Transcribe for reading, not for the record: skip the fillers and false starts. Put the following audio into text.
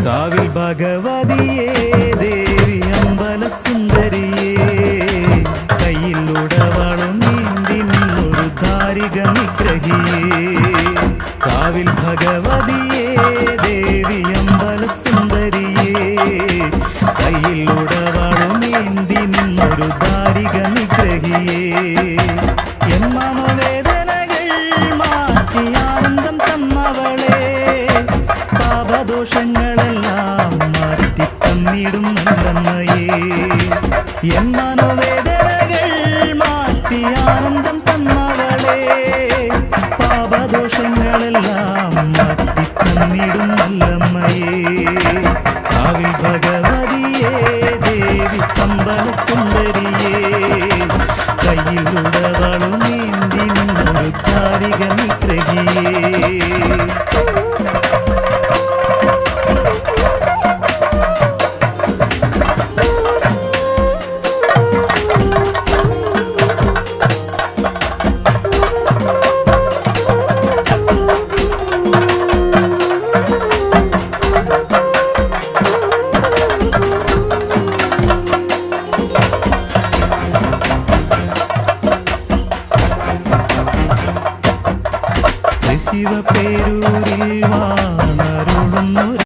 കാവിൽ ഭഗവതിയേ ദേവി അമ്പല സുന്ദരിയേ കയ്യിൽ ഉടവാളും നീന്തി നിന്നൊരു ധാരിക നിഗ്രഹിയേ കാവിൽ ഭഗവതിയേ ദേവി അമ്പല സുന്ദരിയേ കയ്യിൽ ഉടവാളും നീന്തി നിന്നൊരു ധാരിക നിഗ്രഹിയേ എൻ മനോവേദനകൾ മാറ്റി ആനന്ദം തന്നവളെ പാപദോഷങ്ങളെല്ലാം മാറ്റി തന്നിടും നല്ലമ്മയേ എൻ മനോവേദനകൾ മാറ്റി ആനന്ദം തന്നവളെ പാപദോഷങ്ങളെല്ലാം മാറ്റി തന്നിടും നല്ലമ്മയേ കാവിൽ ഭഗവതിയേ ദേവി അമ്പല സുന്ദരിയേ കയ്യിൽ ഉടവാളും നീന്തി നിന്നൊരു ധാരിക നിഗ്രഹിയേ ശിവ പേരൂരിൽ വാണരുളുന്നു